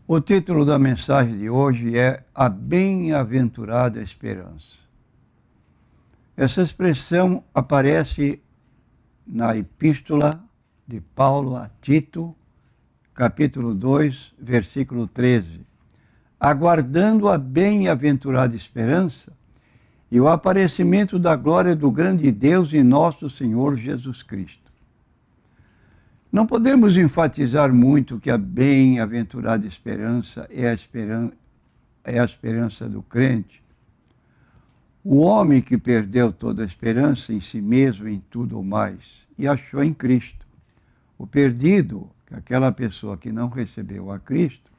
O título da mensagem de hoje é A Bem-aventurada Esperança. Essa expressão aparece na Epístola de Paulo a Tito, capítulo 2, versículo 13. Aguardando a bem-aventurada esperança e o aparecimento da glória do grande Deus e nosso Senhor Jesus Cristo. Não podemos enfatizar muito que a bem-aventurada esperança é a esperança do crente. O homem que perdeu toda a esperança em si mesmo, em tudo ou mais, e achou em Cristo. O perdido, aquela pessoa que não recebeu a Cristo,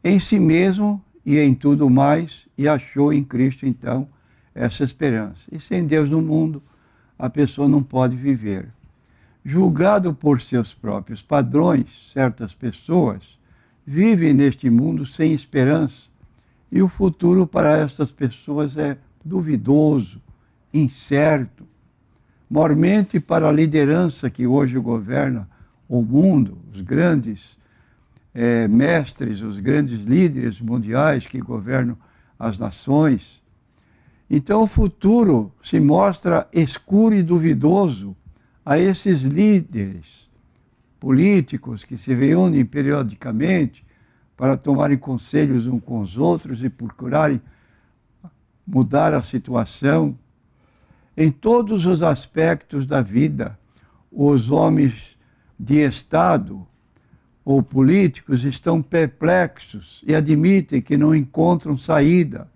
em si mesmo e em tudo mais, e achou em Cristo, então, essa esperança. E sem Deus no mundo, a pessoa não pode viver. Julgado por seus próprios padrões, certas pessoas vivem neste mundo sem esperança, e o futuro para estas pessoas é duvidoso, incerto. Mormente para a liderança que hoje governa o mundo, os grandes mestres, os grandes líderes mundiais que governam as nações. Então o futuro se mostra escuro e duvidoso a esses líderes políticos que se reúnem periodicamente para tomarem conselhos uns com os outros e procurarem mudar a situação. Em todos os aspectos da vida, os homens de Estado ou políticos estão perplexos e admitem que não encontram saída.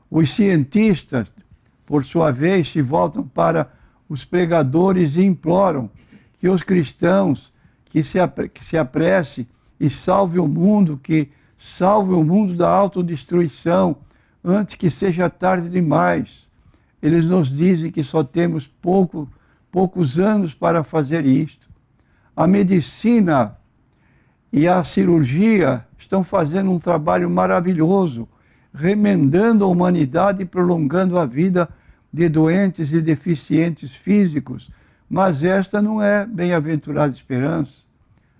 Os cientistas, por sua vez, se voltam para os pregadores e imploram que os cristãos que se apresse e salve o mundo da autodestruição antes que seja tarde demais. Eles nos dizem que só temos poucos anos para fazer isto. A medicina e a cirurgia estão fazendo um trabalho maravilhoso, remendando a humanidade e prolongando a vida de doentes e deficientes físicos, mas esta não é bem-aventurada esperança.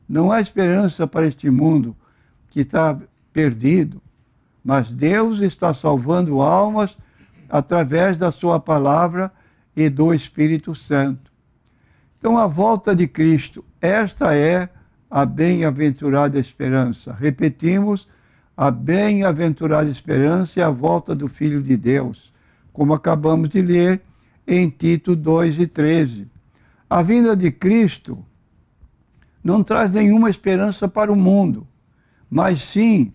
Não há esperança para este mundo que está perdido, mas Deus está salvando almas através da sua palavra e do Espírito Santo. Então, a volta de Cristo, esta é a bem-aventurada esperança. Repetimos, a bem-aventurada esperança é a volta do Filho de Deus, como acabamos de ler em Tito 2:13. A vinda de Cristo não traz nenhuma esperança para o mundo, mas sim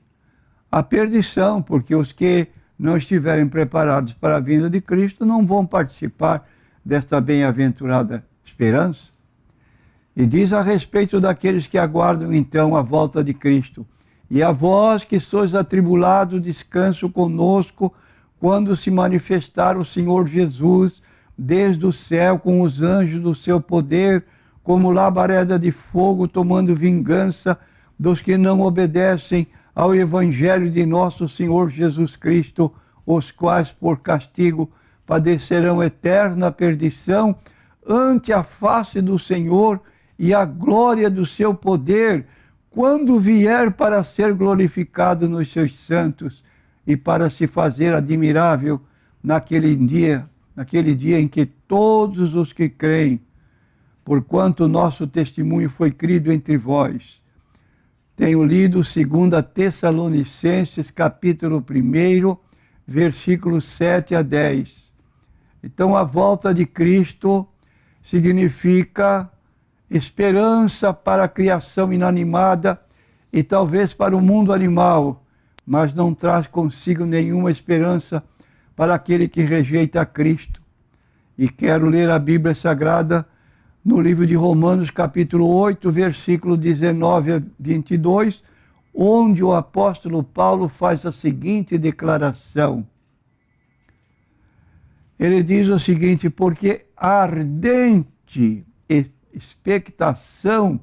a perdição, porque os que não estiverem preparados para a vinda de Cristo não vão participar desta bem-aventurada esperança. E diz a respeito daqueles que aguardam então a volta de Cristo: e a vós que sois atribulados, descanso conosco, quando se manifestar o Senhor Jesus desde o céu com os anjos do seu poder, como labareda de fogo, tomando vingança dos que não obedecem ao Evangelho de nosso Senhor Jesus Cristo, os quais por castigo padecerão eterna perdição ante a face do Senhor e a glória do seu poder, quando vier para ser glorificado nos seus santos e para se fazer admirável naquele dia em que todos os que creem, porquanto o nosso testemunho foi crido entre vós. Tenho lido 2 Tessalonicenses, capítulo 1, versículos 7 a 10. Então, a volta de Cristo significa esperança para a criação inanimada e talvez para o mundo animal, mas não traz consigo nenhuma esperança para aquele que rejeita a Cristo. E quero ler a Bíblia Sagrada no livro de Romanos, capítulo 8, versículo 19 a 22, onde o apóstolo Paulo faz a seguinte declaração. Ele diz o seguinte: porque a ardente expectação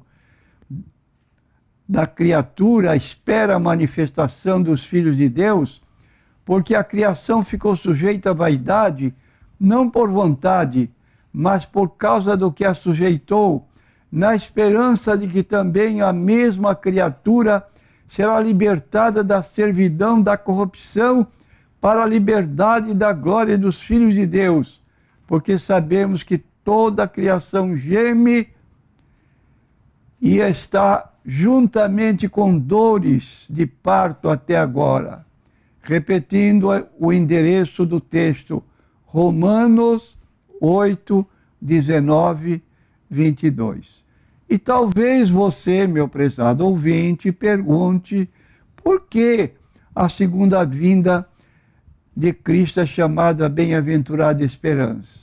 da criatura espera a manifestação dos filhos de Deus, porque a criação ficou sujeita à vaidade, não por vontade, mas por causa do que a sujeitou, na esperança de que também a mesma criatura será libertada da servidão, da corrupção, para a liberdade e da glória dos filhos de Deus, porque sabemos que toda a criação geme e está juntamente com dores de parto até agora. Repetindo o endereço do texto, Romanos 8, 19, 22. E talvez você, meu prezado ouvinte, pergunte por que a segunda vinda de Cristo é chamada bem-aventurada esperança.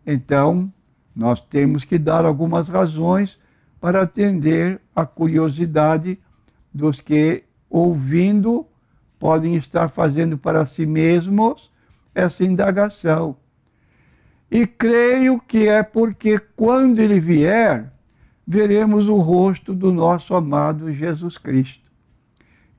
Então, nós temos que dar algumas razões para atender a curiosidade dos que, ouvindo, podem estar fazendo para si mesmos essa indagação. E creio que é porque, quando ele vier, veremos o rosto do nosso amado Jesus Cristo.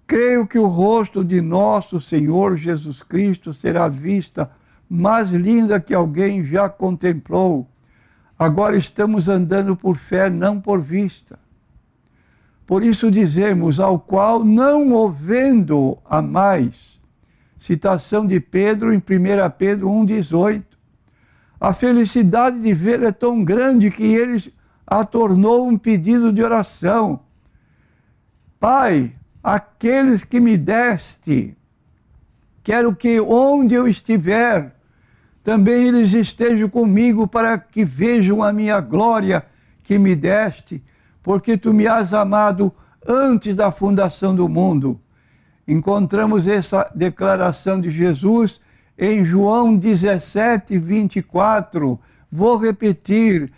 Creio que o rosto de nosso Senhor Jesus Cristo será a vista mais linda que alguém já contemplou. Agora estamos andando por fé, não por vista. Por isso dizemos, ao qual não o vendo a mais. Citação de Pedro em 1 Pedro 1,18. A felicidade de ver é tão grande que ele a tornou um pedido de oração. Pai, aqueles que me deste, quero que onde eu estiver, também eles estejam comigo para que vejam a minha glória que me deste, porque tu me has amado antes da fundação do mundo. Encontramos essa declaração de Jesus em João 17, 24. Vou repetir.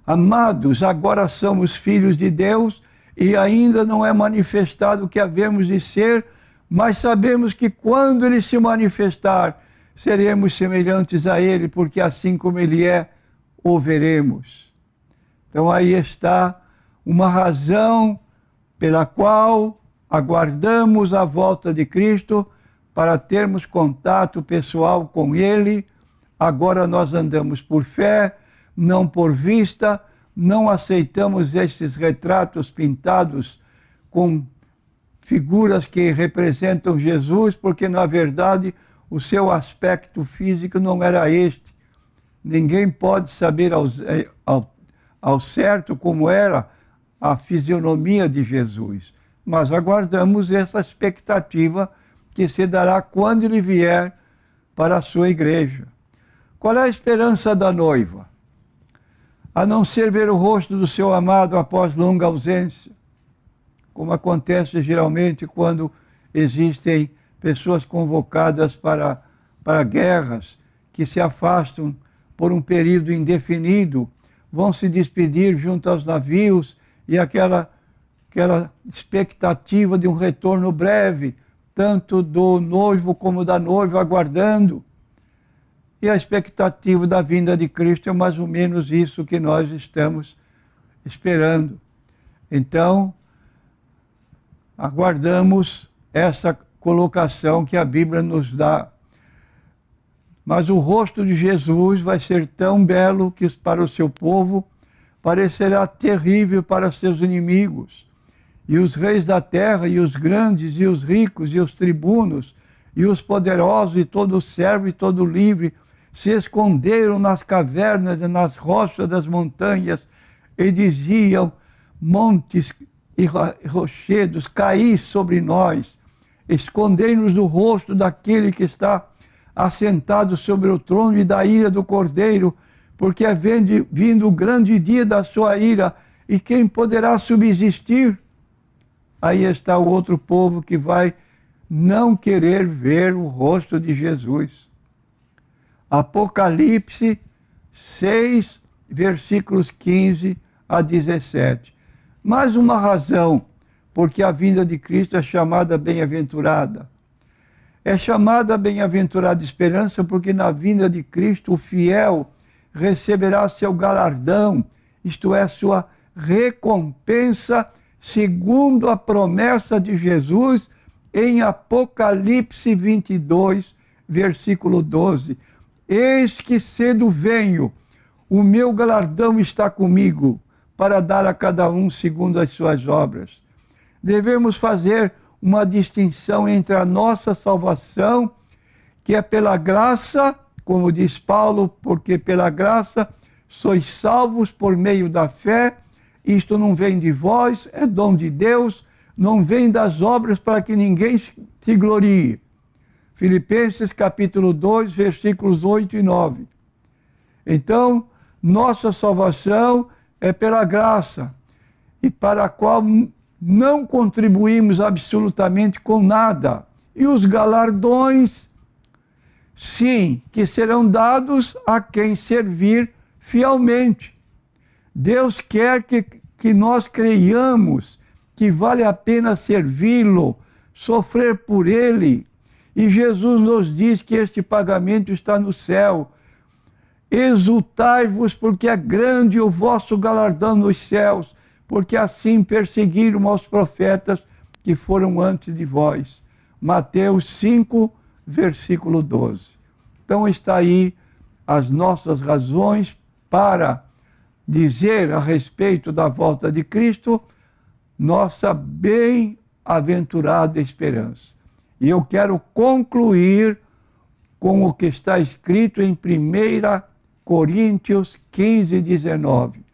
Amados, agora somos filhos de Deus e ainda não é manifestado o que havemos de ser, mas sabemos que quando ele se manifestar, seremos semelhantes a ele, porque assim como ele é, o veremos. Então aí está uma razão pela qual aguardamos a volta de Cristo para termos contato pessoal com ele. Agora nós andamos por fé, não por vista, não aceitamos esses retratos pintados com figuras que representam Jesus, porque na verdade o seu aspecto físico não era este. Ninguém pode saber ao certo como era a fisionomia de Jesus, mas aguardamos essa expectativa que se dará quando ele vier para a sua igreja. Qual é a esperança da noiva? A não ser ver o rosto do seu amado após longa ausência, como acontece geralmente quando existem pessoas convocadas para guerras, que se afastam por um período indefinido, vão se despedir junto aos navios e aquela expectativa de um retorno breve, tanto do noivo como da noiva aguardando. E a expectativa da vinda de Cristo é mais ou menos isso que nós estamos esperando. Então, aguardamos essa colocação que a Bíblia nos dá. Mas o rosto de Jesus vai ser tão belo que para o seu povo parecerá terrível para seus inimigos. E os reis da terra, e os grandes, e os ricos, e os tribunos, e os poderosos, e todo servo, e todo livre, se esconderam nas cavernas e nas rochas das montanhas, e diziam, montes e rochedos, caí sobre nós, escondei-nos do rosto daquele que está assentado sobre o trono e da ira do Cordeiro, porque é vindo o grande dia da sua ira, e quem poderá subsistir? Aí está o outro povo que vai não querer ver o rosto de Jesus. Apocalipse 6, versículos 15 a 17. Mais uma razão porque a vinda de Cristo é chamada bem-aventurada. É chamada bem-aventurada esperança porque na vinda de Cristo o fiel receberá seu galardão, isto é, sua recompensa, segundo a promessa de Jesus em Apocalipse 22, versículo 12. Eis que cedo venho, o meu galardão está comigo, para dar a cada um segundo as suas obras. devemos fazer uma distinção entre a nossa salvação, que é pela graça, como diz Paulo, porque pela graça sois salvos por meio da fé. Isto não vem de vós, é dom de Deus, não vem das obras para que ninguém se glorie. Filipenses capítulo 2, versículos 8 e 9. Então, nossa salvação é pela graça, e para a qual não contribuímos absolutamente com nada. E os galardões, sim, que serão dados a quem servir fielmente. Deus quer que nós creiamos que vale a pena servi-lo, sofrer por ele. E Jesus nos diz que este pagamento está no céu. Exultai-vos, porque é grande o vosso galardão nos céus, porque assim perseguiram aos profetas que foram antes de vós. Mateus 5, versículo 12. Então está aí as nossas razões para dizer a respeito da volta de Cristo, nossa bem-aventurada esperança. E eu quero concluir com o que está escrito em 1 Coríntios 15, 19.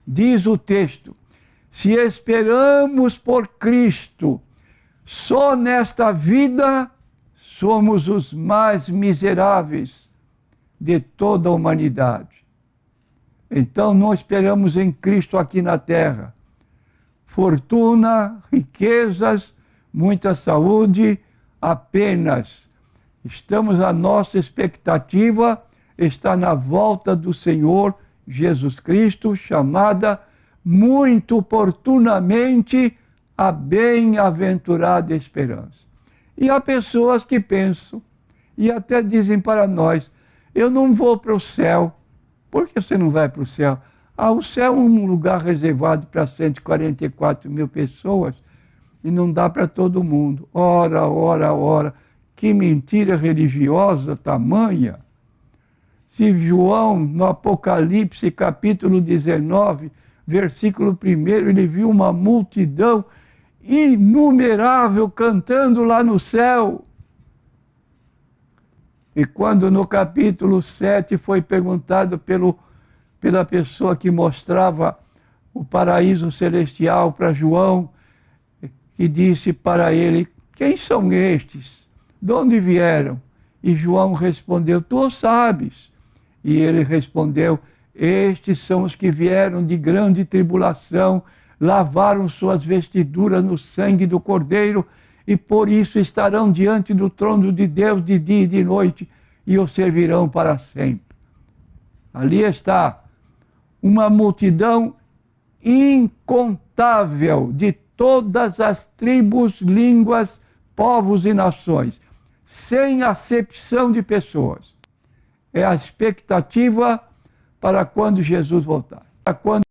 Diz o texto: se esperamos por Cristo só nesta vida, somos os mais miseráveis de toda a humanidade. Então não esperamos em Cristo aqui na terra fortuna, riquezas, muita saúde, apenas estamos, a nossa expectativa está na volta do Senhor Jesus Cristo, chamada muito oportunamente a bem-aventurada esperança. E há pessoas que pensam e até dizem para nós: eu não vou para o céu. Por que você não vai para o céu? O céu é um lugar reservado para 144 mil pessoas e não dá para todo mundo. Ora, ora, ora, que mentira religiosa tamanha! Se João, no Apocalipse, capítulo 19, versículo 1, ele viu uma multidão inumerável cantando lá no céu. E quando no capítulo 7 foi perguntado pela pessoa que mostrava o paraíso celestial para João, que disse para ele: quem são estes? De onde vieram? E João respondeu: tu o sabes. E ele respondeu: estes são os que vieram de grande tribulação, lavaram suas vestiduras no sangue do Cordeiro, e por isso estarão diante do trono de Deus de dia e de noite, e o servirão para sempre. Ali está uma multidão incontável de todas as tribos, línguas, povos e nações, sem acepção de pessoas. É a expectativa para quando Jesus voltar. Para quando